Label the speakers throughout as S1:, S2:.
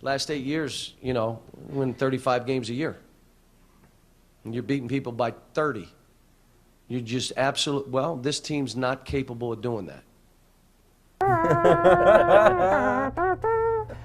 S1: last 8 years, you know, win 35 games a year. And you're beating people by 30. You just well, this team's not capable of doing that.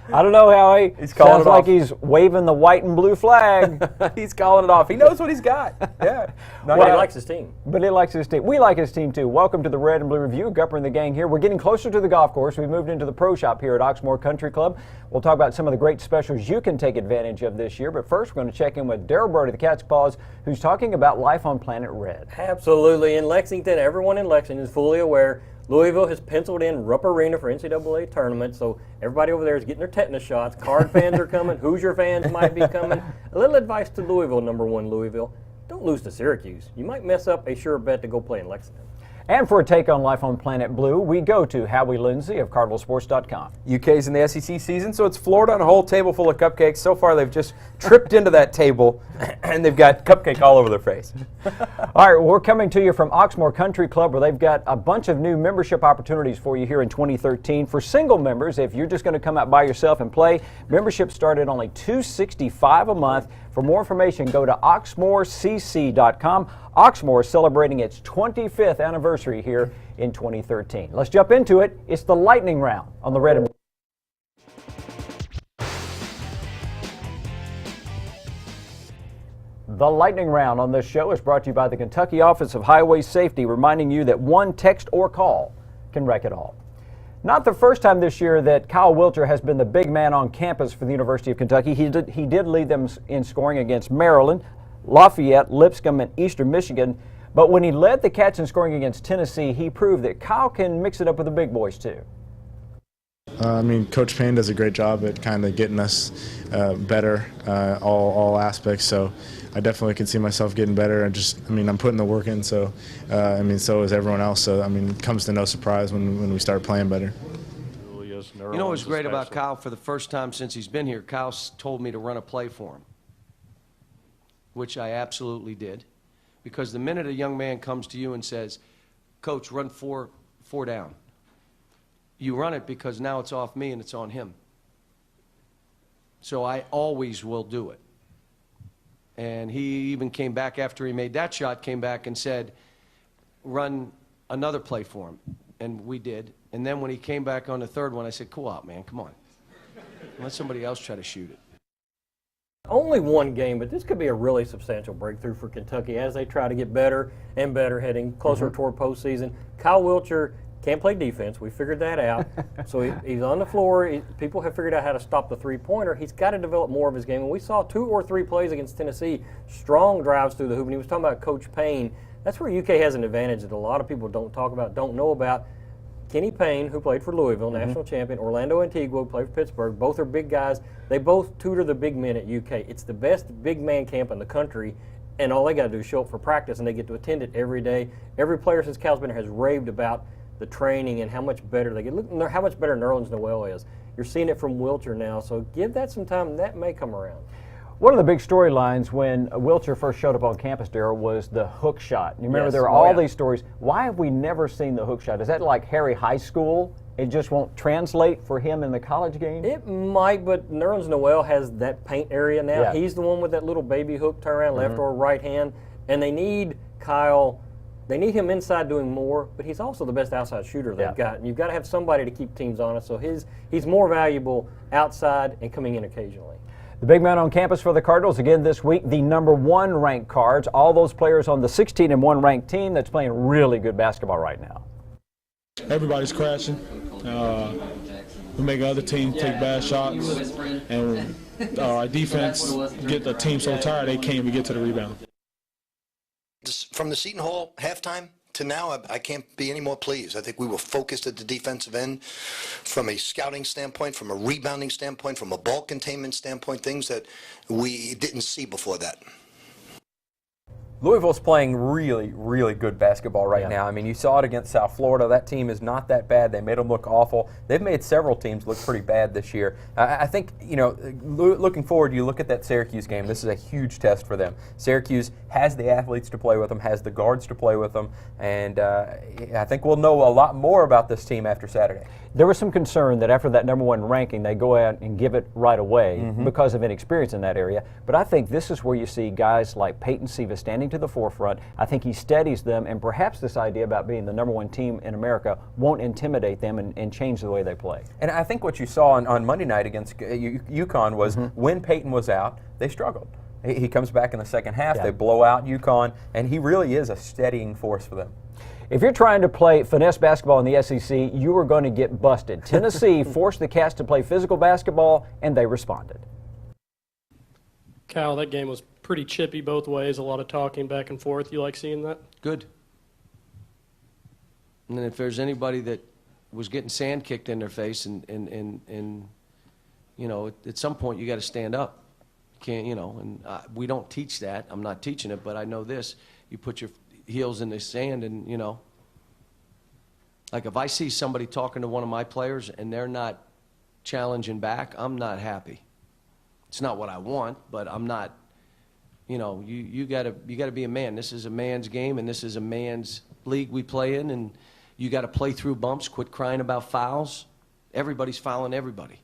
S2: I don't know, Howie.
S3: He's calling
S2: Sounds
S3: it
S2: like
S3: off.
S2: he's waving the white and blue flag.
S3: He's calling it off. He knows what he's got. Yeah.
S4: No, he likes his team.
S2: But he likes his team. We like his team, too. Welcome to the Red and Blue Review. Gupper and the gang here. We're getting closer to the golf course. We've moved into the pro shop here at Oxmoor Country Club. We'll talk about some of the great specials you can take advantage of this year. But first, we're going to check in with Darryl Brody, the Cat's Paws, who's talking about life on Planet Red.
S4: Absolutely. In Lexington, everyone in Lexington is fully aware Louisville has penciled in Rupp Arena for NCAA tournament, so everybody over there is getting their tetanus shots. Card fans are coming. Hoosier fans might be coming. A little advice to Louisville, number one, Louisville. Don't lose to Syracuse. You might mess up a sure bet to go play in Lexington.
S2: And for a take on life on Planet Blue, we go to Howie Lindsay of CardinalSports.com.
S3: UK's in the SEC season, so it's Florida on a whole table full of cupcakes. So far, they've just tripped into that table, and they've got cupcake all over their face.
S2: All right, we're coming to you from Oxmoor Country Club, where they've got a bunch of new membership opportunities for you here in 2013. For single members, if you're just going to come out by yourself and play, membership start at only $265 a month. For more information, go to oxmoorcc.com. Oxmoor is celebrating its 25th anniversary here in 2013. Let's jump into it. It's the lightning round on the Red and Blue. The lightning round on this show is brought to you by the Kentucky Office of Highway Safety, reminding you that one text or call can wreck it all. Not the first time this year that Kyle Wilcher has been the big man on campus for the University of Kentucky. He did lead them in scoring against Maryland, Lafayette, Lipscomb, and Eastern Michigan. But when he led the Cats in scoring against Tennessee, he proved that Kyle can mix it up with the big boys too.
S5: I mean, Coach Payne does a great job at kind of getting us better, all aspects. So I definitely can see myself getting better. I'm putting the work in. So, so is everyone else. So, it comes to no surprise when we start playing better.
S1: You know what's great about Kyle? For the first time since he's been here, Kyle's told me to run a play for him, which I absolutely did. Because the minute a young man comes to you and says, Coach, run four down, you run it because now it's off me and it's on him. So I always will do it. And he even came back after he made that shot, came back and said, run another play for him. And we did. And then when he came back on the third one, I said, cool out, man, come on. Let somebody else try to shoot it.
S4: Only one game, but this could be a really substantial breakthrough for Kentucky as they try to get better and better heading closer toward postseason. Kyle Wilcher can't play defense. We figured that out. So he's on the floor. People have figured out how to stop the three-pointer. He's got to develop more of his game. And we saw 2 or 3 plays against Tennessee, strong drives through the hoop. And he was talking about Coach Payne. That's where UK has an advantage that a lot of people don't talk about, don't know about. Kenny Payne, who played for Louisville, national champion, Orlando Antigua, who played for Pittsburgh. Both are big guys. They both tutor the big men at UK. It's the best big man camp in the country, and all they got to do is show up for practice, and they get to attend it every day. Every player since Cal's been here has raved about the training and how much better they get. Look how much better Nerlens Noel is. You're seeing it from Wilcher now, so give that some time, and that may come around.
S2: One of the big storylines when Wilcher first showed up on campus, Darryl, was the hook shot. You remember there were all these stories. Why have we never seen the hook shot? Is that like Harry High School? It just won't translate for him in the college game?
S4: It might, but Nerlens Noel has that paint area now.
S2: Yeah.
S4: He's the one with that little baby hook, turn around left or right hand, and they need Kyle. They need him inside doing more, but he's also the best outside shooter they've got. And you've got to have somebody to keep teams honest, so he's more valuable outside and coming in occasionally.
S2: The big man on campus for the Cardinals again this week, the '1 ranked Cards. All those players on the 16-1 ranked team that's playing really good basketball right now.
S6: Everybody's crashing. We make other teams take bad shots, and our defense get the team so tired they can't even get to the rebound.
S7: From the Seton Hall halftime to now, I can't be any more pleased. I think we were focused at the defensive end from a scouting standpoint, from a rebounding standpoint, from a ball containment standpoint, things that we didn't see before that.
S3: Louisville's playing really, really good basketball right now. I mean, you saw it against South Florida. That team is not that bad. They made them look awful. They've made several teams look pretty bad this year. I think, you know, looking forward, you look at that Syracuse game. This is a huge test for them. Syracuse has the athletes to play with them, has the guards to play with them, and I think we'll know a lot more about this team after Saturday.
S2: There was some concern that after that #1 ranking, they go out and give it right away because of inexperience in that area. But I think this is where you see guys like Peyton Siva standing to the forefront. I think he steadies them, and perhaps this idea about being the #1 team in America won't intimidate them and change the way they play.
S3: And I think what you saw on Monday night against UConn was when Peyton was out, they struggled. He comes back in the second half, they blow out UConn, and he really is a steadying force for them.
S2: If you're trying to play finesse basketball in the SEC, you are going to get busted. Tennessee forced the Cats to play physical basketball, and they responded.
S8: Cal, that game was pretty chippy both ways, a lot of talking back and forth. You like seeing that?
S1: Good. And then if there's anybody that was getting sand kicked in their face and you know, at some point you got to stand up. You can't, you know, and we don't teach that. I'm not teaching it, but I know this. You put your heels in the sand and, you know, like if I see somebody talking to one of my players and they're not challenging back, I'm not happy. It's not what I want, but I'm not, you know, you gotta be a man. This is a man's game and this is a man's league we play in, and you gotta play through bumps, quit crying about fouls. Everybody's fouling everybody.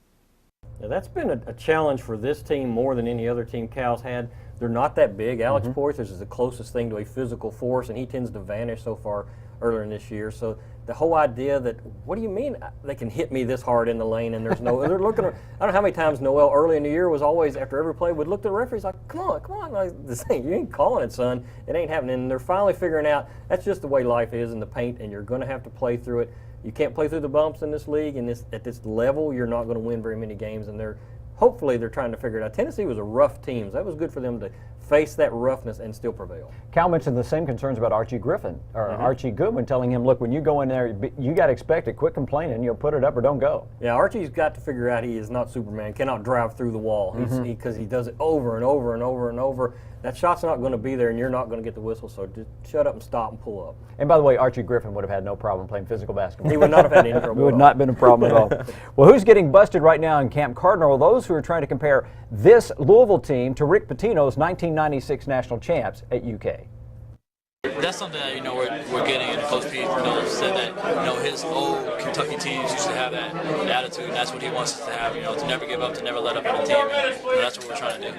S4: Now, that's been a challenge for this team more than any other team Cal's had. They're not that big. Alex Poythress is the closest thing to a physical force, and he tends to vanish so far earlier in this year. So the whole idea that, what do you mean they can hit me this hard in the lane and there's no, they're looking, I don't know how many times Noel early in the year was always, after every play, would look to the referees like, come on, like, you ain't calling it, son. It ain't happening. And they're finally figuring out that's just the way life is in the paint, and you're going to have to play through it. You can't play through the bumps in this league, and at this level, you're not going to win very many games, and hopefully they're trying to figure it out. Tennessee was a rough team, so that was good for them to face that roughness and still prevail.
S2: Cal mentioned the same concerns about Archie Griffin, or Archie Goodwin, telling him, look, when you go in there, you got to expect it. Quit complaining. You'll put it up or don't go.
S4: Yeah, Archie's got to figure out he is not Superman, cannot drive through the wall, because he does it over and over and over and over. That shot's not going to be there, and you're not going to get the whistle, so just shut up and stop and pull up.
S2: And by the way, Archie Griffin would have had no problem playing physical basketball.
S4: He would not have had any trouble.
S2: It would not have been a problem at all. Well, who's getting busted right now in Camp Cardinal? Those who are trying to compare this Louisville team to Rick Pitino's 1996 national champs at UK.
S9: That's something that, you know, we're getting, and Coach Pete, you know, said that, you know, his old Kentucky teams used to have that attitude, and that's what he wants us to have, you know, to never give up, to never let up on the team, and you know, that's what we're trying to do.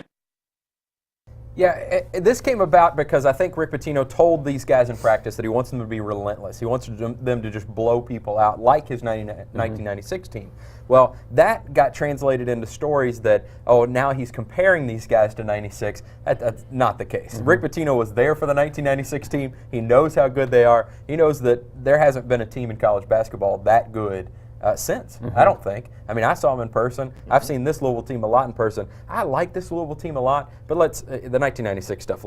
S3: Yeah, this came about because I think Rick Pitino told these guys in practice that he wants them to be relentless. He wants them to just blow people out like his 1996 team. Well, that got translated into stories that, oh, now he's comparing these guys to 96. That's not the case. Rick Pitino was there for the 1996 team. He knows how good they are. He knows that there hasn't been a team in college basketball that good since. I don't think. I mean, I saw him in person. I've seen this Louisville team a lot in person. I like this Louisville team a lot, but let's the 1996 stuff.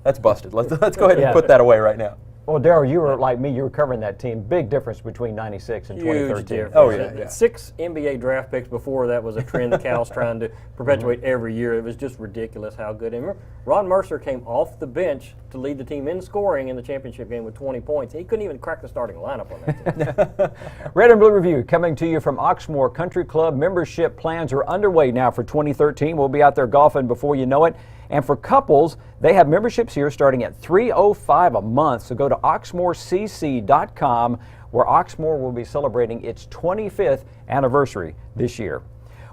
S3: That's busted. Let's go ahead and put that away right now.
S2: Well, Daryl, you were like me. You were covering that team. Big difference between 96 and 2013.
S4: Difference.
S3: Oh, yeah.
S4: 6 NBA draft picks before that was a trend that Cal's trying to perpetuate every year. It was just ridiculous how good. And remember, Ron Mercer came off the bench to lead the team in scoring in the championship game with 20 points. He couldn't even crack the starting lineup on that team.
S2: Red and Blue Review coming to you from Oxmoor Country Club. Membership plans are underway now for 2013. We'll be out there golfing before you know it. And for couples, they have memberships here starting at $305 a month. So go to oxmoorcc.com, where Oxmoor will be celebrating its 25th anniversary this year.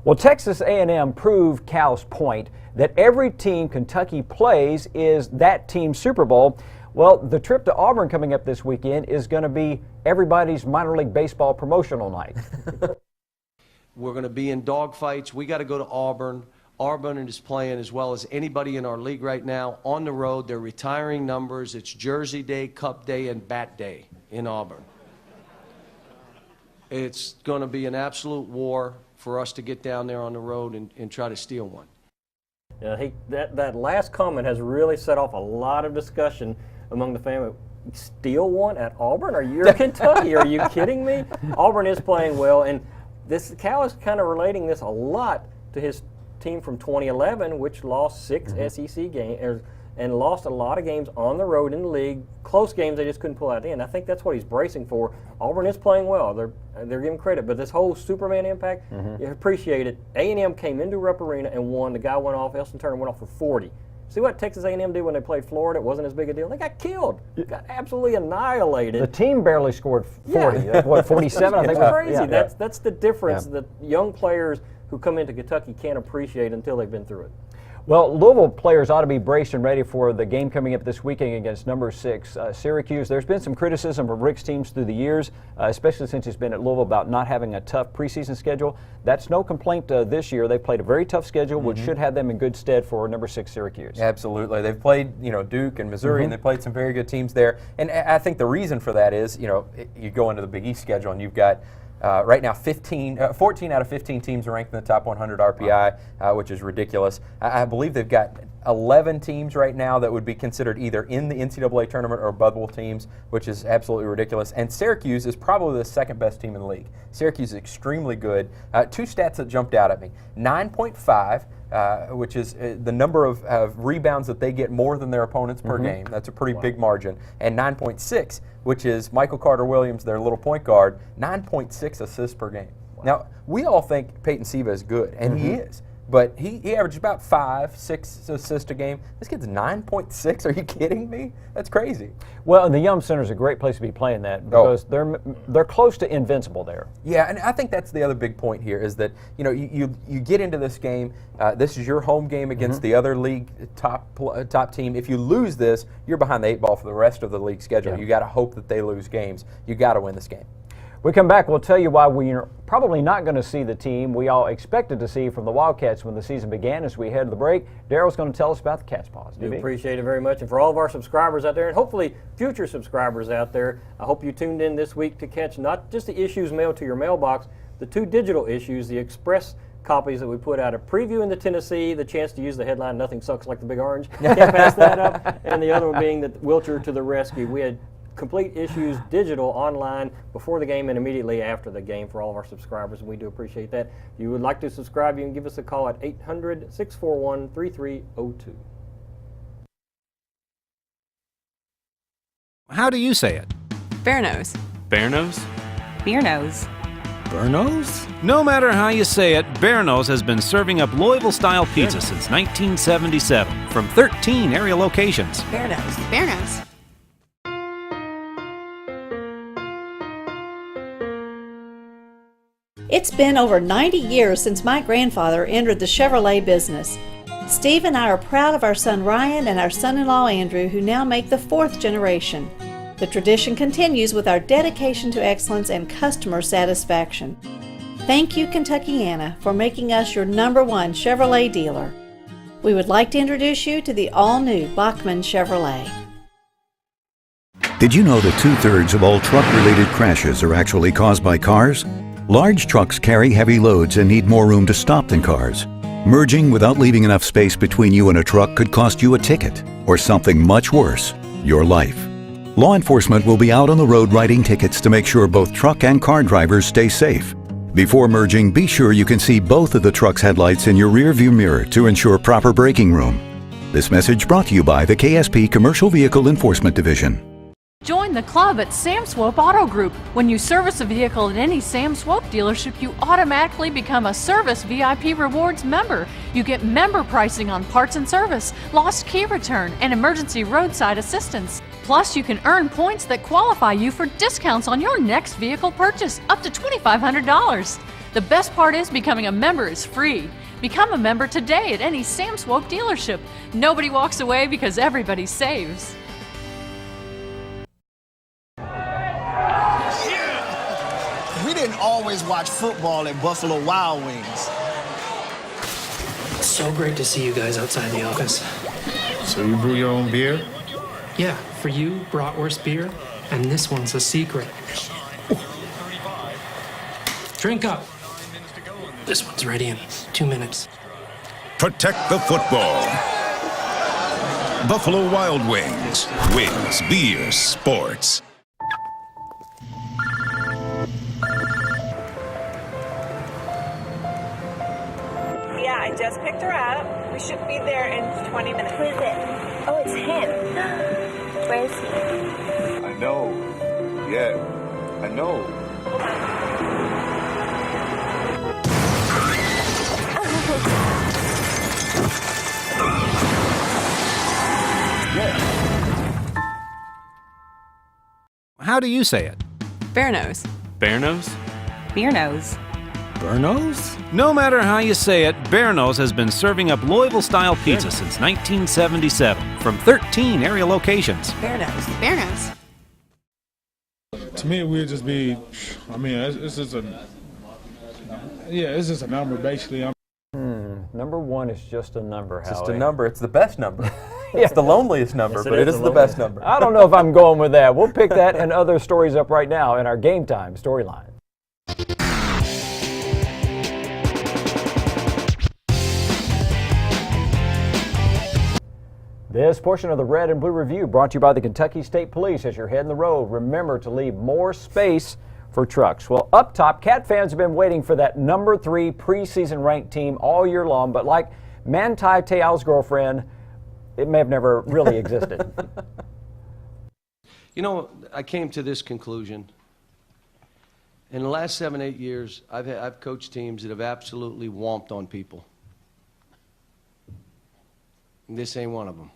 S2: Well, Texas A&M proved Cal's point that every team Kentucky plays is that team's Super Bowl. Well, the trip to Auburn coming up this weekend is going to be everybody's minor league baseball promotional night.
S1: We're going to be in dogfights. We got to go to Auburn. Auburn is playing as well as anybody in our league right now on the road. They're retiring numbers. It's Jersey Day, Cup Day, and Bat Day in Auburn. It's going to be an absolute war for us to get down there on the road and try to steal one.
S4: Yeah, that last comment has really set off a lot of discussion among the family. Steal one at Auburn? Are you Kentucky? Are you kidding me? Auburn is playing well, and Cal is kind of relating this a lot to his team from 2011, which lost 6 SEC games, and lost a lot of games on the road in the league. Close games they just couldn't pull out at the end. I think that's what he's bracing for. Auburn is playing well. They're giving credit, but this whole Superman impact, you appreciate it. A&M came into Rupp Arena and won. The guy went off. Elston Turner went off for 40. See what Texas A&M did when they played Florida? It wasn't as big a deal. They got killed. Got absolutely annihilated.
S2: The team barely scored 40. What, 47? I think.
S4: It's crazy. That's the difference that young players who come into Kentucky can't appreciate until they've been through it.
S2: Well, Louisville players ought to be braced and ready for the game coming up this weekend against number 6 Syracuse. There's been some criticism of Rick's teams through the years, especially since he's been at Louisville, about not having a tough preseason schedule. That's no complaint this year. They've played a very tough schedule, which should have them in good stead for number 6 Syracuse.
S3: Absolutely. They've played, Duke and Missouri, and they played some very good teams there. And I think the reason for that is, you go into the Big East schedule and you've got right now, 14 out of 15 teams are ranked in the top 100 RPI, which is ridiculous. I believe they've got 11 teams right now that would be considered either in the NCAA tournament or bubble teams, which is absolutely ridiculous. And Syracuse is probably the second best team in the league. Syracuse is extremely good. 2 stats that jumped out at me. 9.5, which is the number of rebounds that they get more than their opponents per game. That's a pretty big margin. And 9.6, which is Michael Carter-Williams, their little point guard, 9.6 assists per game. Now, we all think Peyton Siva is good, and he is. But he averages about 5-6 assists a game. This kid's 9.6. Are you kidding me? That's crazy.
S2: Well, and the Yum Center is a great place to be playing that because they're close to invincible there.
S3: Yeah, and I think that's the other big point here is that you get into this game. This is your home game against the other league top team. If you lose this, you're behind the 8 ball for the rest of the league schedule. You got to hope that they lose games. You got to win this game.
S2: We come back, we'll tell you why we're probably not going to see the team we all expected to see from the Wildcats when the season began. As we head to the break, Daryl's going to tell us about the Cat's Paws.
S4: We appreciate it very much. And for all of our subscribers out there, and hopefully future subscribers out there, I hope you tuned in this week to catch not just the issues mailed to your mailbox, the 2 digital issues, the express copies that we put out, a preview into Tennessee, the chance to use the headline, "Nothing sucks like the Big Orange." Can't pass that up. And the other one being that Wilcher to the rescue. We had complete issues digital online before the game and immediately after the game for all of our subscribers, and we do appreciate that. If you would like to subscribe, you can give us a call at 800-641-3302.
S10: How do you say it?
S11: Bear nose.
S10: Bear nose?
S11: Beer nose.
S10: Bear nose? No matter how you say it, Bear Nose has been serving up Louisville-style pizza since 1977 from 13 area locations.
S11: Bear nose. Bear nose.
S12: It's been over 90 years since my grandfather entered the Chevrolet business. Steve and I are proud of our son Ryan and our son-in-law Andrew, who now make the 4th generation. The tradition continues with our dedication to excellence and customer satisfaction. Thank you, Kentuckiana, for making us your #1 Chevrolet dealer. We would like to introduce you to the all-new Bachman Chevrolet.
S13: Did you know that 2/3 of all truck-related crashes are actually caused by cars? Large trucks carry heavy loads and need more room to stop than cars. Merging without leaving enough space between you and a truck could cost you a ticket, or something much worse, your life. Law enforcement will be out on the road writing tickets to make sure both truck and car drivers stay safe. Before merging, be sure you can see both of the truck's headlights in your rear-view mirror to ensure proper braking room. This message brought to you by the KSP Commercial Vehicle Enforcement Division.
S14: Join the club at Sam Swope Auto Group. When you service a vehicle at any Sam Swope dealership, you automatically become a Service VIP Rewards member. You get member pricing on parts and service, lost key return, and emergency roadside assistance. Plus, you can earn points that qualify you for discounts on your next vehicle purchase, up to $2,500. The best part is becoming a member is free. Become a member today at any Sam Swope dealership. Nobody walks away because everybody saves.
S15: We didn't always watch football at Buffalo Wild Wings.
S16: It's so great to see you guys outside the office.
S6: So you brew your own beer?
S16: Yeah, for you, bratwurst beer, and this one's a secret. Drink up. This one's ready in 2 minutes.
S17: Protect the football. Buffalo Wild Wings. Wings, beer, sports.
S18: Yeah, I just picked her up. We should be there in 20 minutes. Who is it? Oh, it's him. Where is he?
S19: I know. Yeah, I know.
S18: Hold on.
S10: How do you say it?
S11: Bear nose.
S10: Bear nose?
S11: Beer nose.
S10: Bear nose? No matter how you say it, Bear Nose has been serving up Louisville-style pizza since 1977 from 13 area locations.
S11: Bear nose. Bear nose.
S6: To me, it would just be, I mean, it's just a, yeah, it's just a number basically.
S2: Number one is just a number, Howie.
S3: Just a number. It's the best number. It's the loneliest number,
S2: Yes,
S3: but it is the best number.
S2: I don't know if I'm going with that. We'll pick that and other stories up right now in our Game Time storyline. This portion of the Red and Blue Review brought to you by the Kentucky State Police. As you're heading the road, remember to leave more space for trucks. Well, up top, Cat fans have been waiting for that number 3 preseason ranked team all year long, but like Manti Te'o's girlfriend, it may have never really existed.
S1: You know, I came to this conclusion. In the last 7, 8 years, I've coached teams that have absolutely whomped on people. And this ain't one of them.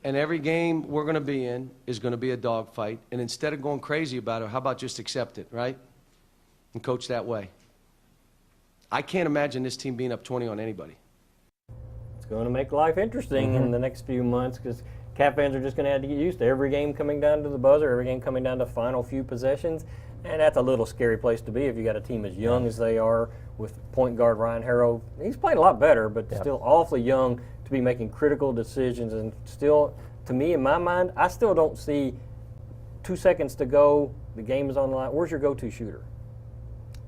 S1: And every game we're going to be in is going to be a dogfight. And instead of going crazy about it, how about just accept it, right? And coach that way. I can't imagine this team being up 20 on anybody.
S4: It's going to make life interesting in the next few months because Cat fans are just going to have to get used to every game coming down to the buzzer, every game coming down to final few possessions. And that's a little scary place to be if you got a team as young as they are with point guard Ryan Harrow. He's playing a lot better, but still awfully young to be making critical decisions. And still, to me, in my mind, I still don't see 2 seconds to go. The game is on the line. Where's your go-to shooter?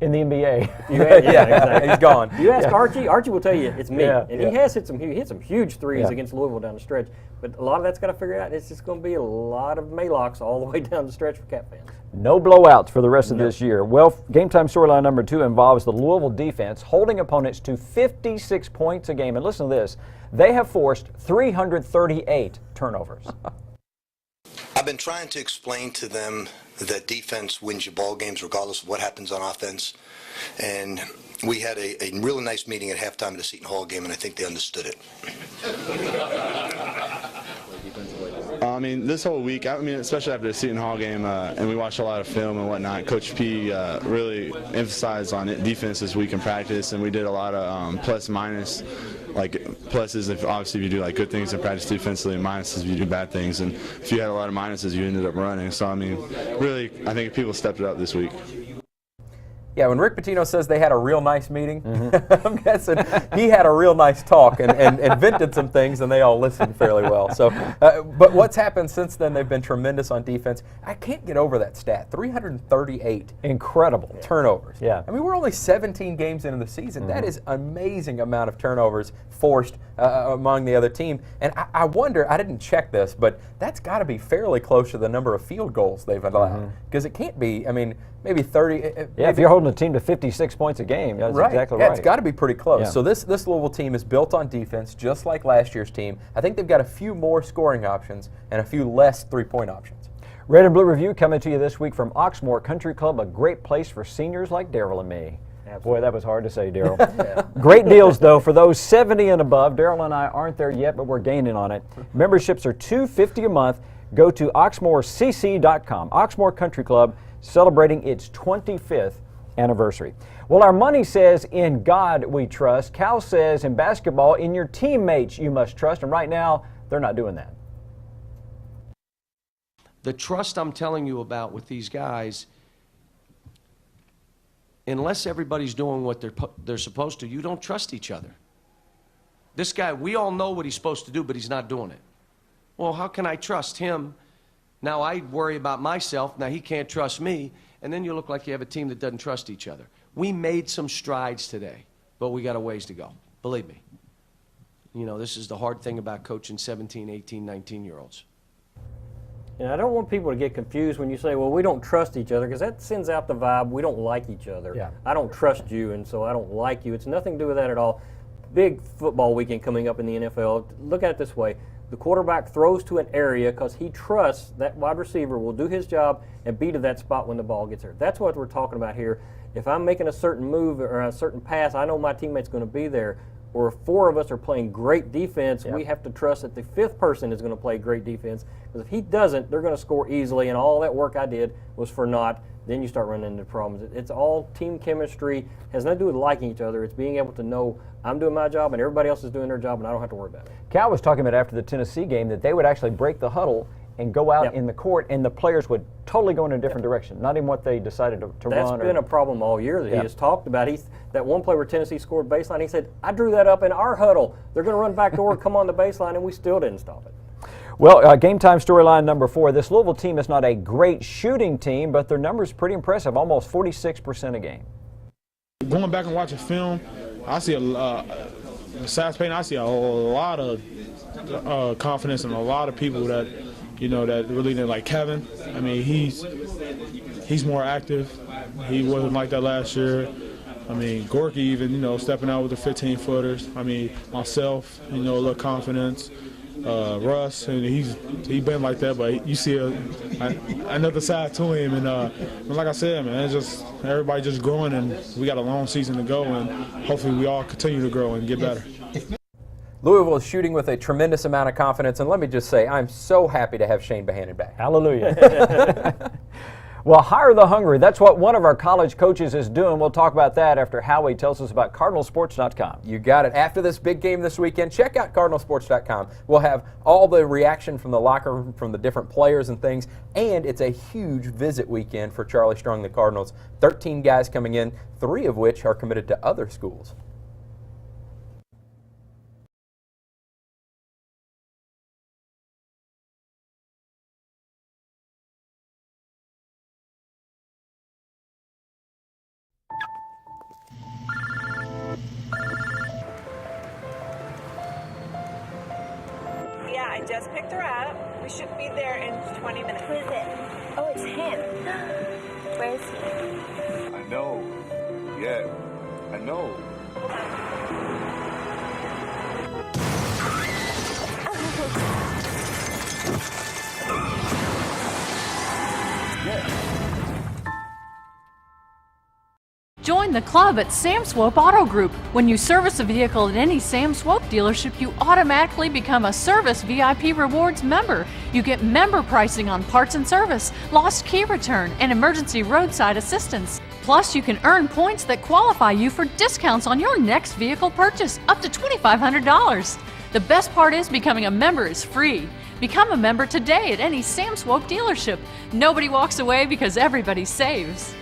S2: In the NBA.
S4: Exactly.
S3: He's gone.
S4: You ask Archie will tell you it's me.
S2: Yeah,
S4: and he has hit some huge threes against Louisville down the stretch. But a lot of that's got to figure out. It's just going to be a lot of Maylocks all the way down the stretch for Cat fans.
S2: No blowouts for the rest of this year. Well, Game Time storyline number 2 involves the Louisville defense holding opponents to 56 points a game. And listen to this. They have forced 338 turnovers.
S7: I've been trying to explain to them that defense wins you ball games regardless of what happens on offense. And we had a really nice meeting at halftime of the Seton Hall game, and I think they understood it.
S5: I mean, this whole week, especially after the Seton Hall game, and we watched a lot of film and whatnot, Coach P really emphasized on it, defense this week in practice, and we did a lot of plus-minus. Like pluses, obviously if you do like good things in practice defensively, and minuses if you do bad things. And if you had a lot of minuses, you ended up running. So, I mean, really, I think people stepped it up this week.
S3: Yeah, when Rick Pitino says they had a real nice meeting, I'm guessing he had a real nice talk and vented some things, and they all listened fairly well. So, but what's happened since then? They've been tremendous on defense. I can't get over that stat: 338
S2: incredible
S3: turnovers.
S2: Yeah,
S3: I mean we're only 17 games into the season. That is an amazing amount of turnovers forced among the other team. And I wonder, I didn't check this, but that's got to be fairly close to the number of field goals they've allowed, because it can't be. I mean, maybe 30.
S2: Yeah,
S3: maybe,
S2: if you're holding a team to 56 points a game, that's exactly right.
S3: Yeah, it's got to be pretty close.
S2: Yeah.
S3: So this Louisville team is built on defense, just like last year's team. I think they've got a few more scoring options and a few less three-point options.
S2: Red and Blue Review coming to you this week from Oxmoor Country Club, a great place for seniors like Daryl and me. Absolutely. Boy, that was hard to say, Daryl. Great deals, though, for those 70 and above. Daryl and I aren't there yet, but we're gaining on it. Memberships are $250 a month. Go to oxmoorcc.com. Oxmoor Country Club, celebrating its 25th anniversary. Well, our money says in God we trust. Cal says in basketball, in your teammates you must trust. And right now, they're not doing that.
S1: The trust I'm telling you about with these guys, unless everybody's doing what they're supposed to, you don't trust each other. This guy, we all know what he's supposed to do, but he's not doing it. Well, how can I trust him? Now I worry about myself. Now he can't trust me. And then you look like you have a team that doesn't trust each other. We made some strides today, but we got a ways to go. Believe me. You know, this is the hard thing about coaching 17, 18, 19-year-olds.
S4: And I don't want people to get confused when you say, well, we don't trust each other, because that sends out the vibe we don't like each other.
S2: Yeah.
S4: I don't trust you, and so I don't like you. It's nothing to do with that at all. Big football weekend coming up in the NFL. Look at it this way. The quarterback throws to an area because he trusts that wide receiver will do his job and be to that spot when the ball gets there. That's what we're talking about here. If I'm making a certain move or a certain pass, I know my teammate's going to be there. Or if four of us are playing great defense, we have to trust that the fifth person is going to play great defense. Because if he doesn't, they're going to score easily, and all that work I did was for naught. Then you start running into problems. It's all team chemistry. It has nothing to do with liking each other. It's being able to know I'm doing my job and everybody else is doing their job, and I don't have to worry about it.
S2: Cal was talking about after the Tennessee game that they would actually break the huddle and go out in the court, and the players would totally go in a different direction, not even what they decided to run.
S4: That's been a problem all year that he has talked about. That one play where Tennessee scored baseline, he said, I drew that up in our huddle. They're going to run back door, come on the baseline, and we still didn't stop it.
S2: Well, game time storyline number 4. This Louisville team is not a great shooting team, but their number's pretty impressive, almost 46% a game.
S6: Going back and watching film, I see besides Payton, I see a lot of confidence in a lot of people that, that really didn't like Kevin. I mean, he's more active. He wasn't like that last year. I mean, Gorky even, stepping out with the 15-footers. I mean, myself, a little confidence. Russ, and he's been like that, but you see another side to him, and like I said, man, it's just everybody just growing, and we got a long season to go, and hopefully we all continue to grow and get better.
S3: Louisville is shooting with a tremendous amount of confidence, and let me just say, I'm so happy to have Shane Bohannon back.
S2: Hallelujah. Well, hire the hungry. That's what one of our college coaches is doing. We'll talk about that after Howie tells us about CardinalSports.com.
S3: You got it. After this big game this weekend, check out CardinalSports.com. We'll have all the reaction from the locker room, from the different players and things, and it's a huge visit weekend for Charlie Strong, the Cardinals. 13 guys coming in, 3 of which are committed to other schools.
S18: I just picked her up. We should be there in 20 minutes. Who is it? Oh, it's him. Where is he?
S19: I know. Yeah, I know.
S14: Join the club at Sam Swope Auto Group. When you service a vehicle at any Sam Swope dealership, you automatically become a Service VIP Rewards member. You get member pricing on parts and service, lost key return, and emergency roadside assistance. Plus, you can earn points that qualify you for discounts on your next vehicle purchase, up to $2,500. The best part is becoming a member is free. Become a member today at any Sam Swope dealership. Nobody walks away because everybody saves.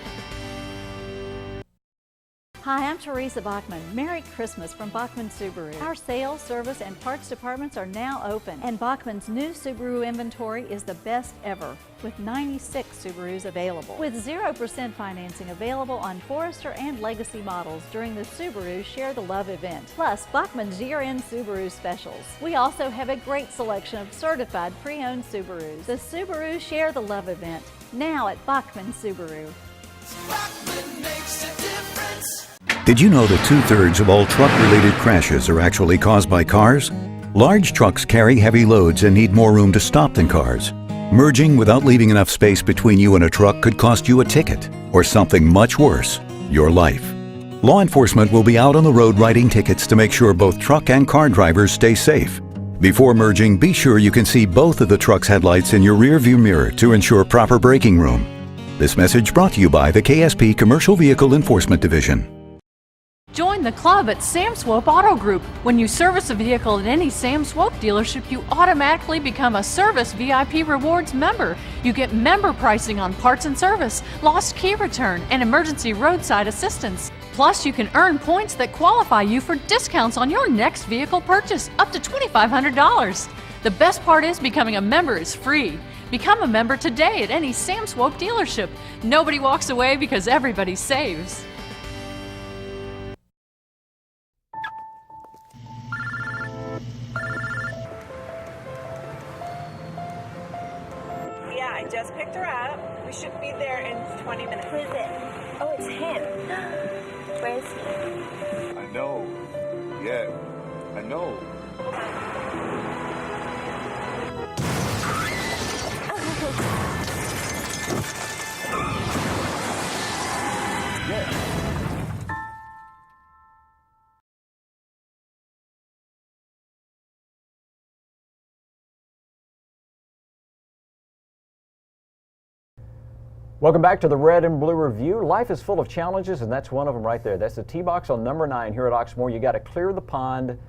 S12: Hi, I'm Teresa Bachman. Merry Christmas from Bachman Subaru. Our sales, service, and parts departments are now open, and Bachman's new Subaru inventory is the best ever, with 96 Subarus available. With 0% financing available on Forester and Legacy models during the Subaru Share the Love event, plus Bachman's year-end Subaru specials. We also have a great selection of certified pre-owned Subarus. The Subaru Share the Love event, now at Bachman Subaru.
S20: Bachman makes a difference.
S13: Did you know that 2/3 of all truck-related crashes are actually caused by cars? Large trucks carry heavy loads and need more room to stop than cars. Merging without leaving enough space between you and a truck could cost you a ticket, or something much worse, your life. Law enforcement will be out on the road writing tickets to make sure both truck and car drivers stay safe. Before merging, be sure you can see both of the truck's headlights in your rear-view mirror to ensure proper braking room. This message brought to you by the KSP Commercial Vehicle Enforcement Division.
S14: Join the club at Sam Swope Auto Group. When you service a vehicle at any Sam Swope dealership, you automatically become a Service VIP Rewards member. You get member pricing on parts and service, lost key return, and emergency roadside assistance. Plus, you can earn points that qualify you for discounts on your next vehicle purchase, up to $2,500. The best part is becoming a member is free. Become a member today at any Sam Swope dealership. Nobody walks away because everybody saves.
S18: I just picked her up. We should be there in 20 minutes. Who is it? Oh, it's him. Where is he?
S19: I know. Yeah, I know.
S2: Welcome back to the Red and Blue Review. Life is full of challenges, and that's one of them right there. That's the tee box on number 9 here at Oxmoor. You got to clear the pond.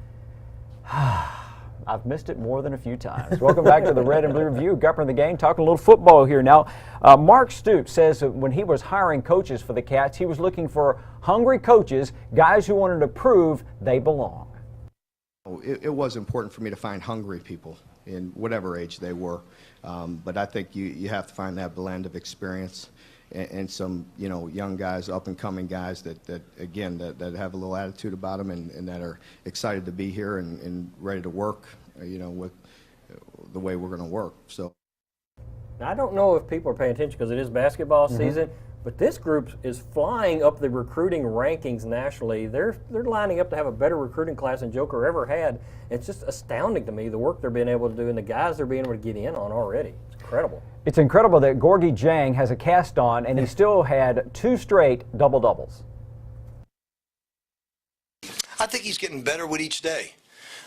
S2: I've missed it more than a few times. Welcome back to the Red and Blue Review. Governor the game, talking a little football here now. Mark Stoops says that when he was hiring coaches for the Cats, he was looking for hungry coaches, guys who wanted to prove they belong.
S21: It was important for me to find hungry people in whatever age they were. But I think you have to find that blend of experience and some, young guys, up-and-coming guys that have a little attitude about them and that are excited to be here and ready to work, with the way we're going to work. So,
S4: now, I don't know if people are paying attention because it is basketball season, but this group is flying up the recruiting rankings nationally. They're lining up to have a better recruiting class than Joker ever had. It's just astounding to me, the work they're being able to do and the guys they're being able to get in on already. It's incredible. It's
S2: incredible that Gorgie Jang has a cast on and he still had 2 straight double-doubles.
S7: I think he's getting better with each day.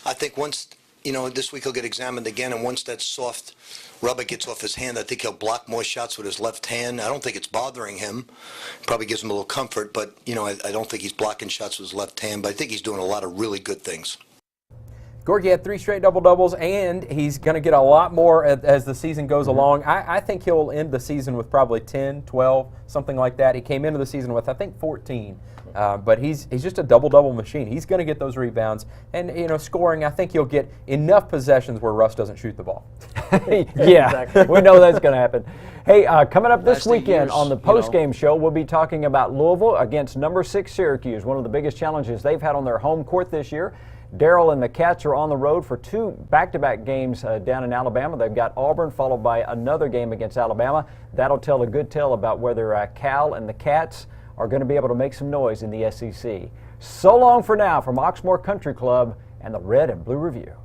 S7: I think once, this week he'll get examined again, and once that soft rubber gets off his hand, I think he'll block more shots with his left hand. I don't think it's bothering him. Probably gives him a little comfort, but, I don't think he's blocking shots with his left hand, but I think he's doing a lot of really good things.
S3: Gorgie had 3 straight double-doubles, and he's going to get a lot more as the season goes along. I think he'll end the season with probably 10, 12, something like that. He came into the season with, I think, 14. But he's just a double-double machine. He's going to get those rebounds. And, scoring, I think he'll get enough possessions where Russ doesn't shoot the ball.
S2: Yeah, exactly. We know that's going to happen. Hey, coming up this weekend on the post-game show, we'll be talking about Louisville against number 6 Syracuse, one of the biggest challenges they've had on their home court this year. Darryl and the Cats are on the road for 2 back-to-back games down in Alabama. They've got Auburn followed by another game against Alabama. That'll tell a good tale about whether Cal and the Cats are going to be able to make some noise in the SEC. So long for now from Oxmoor Country Club and the Red and Blue Review.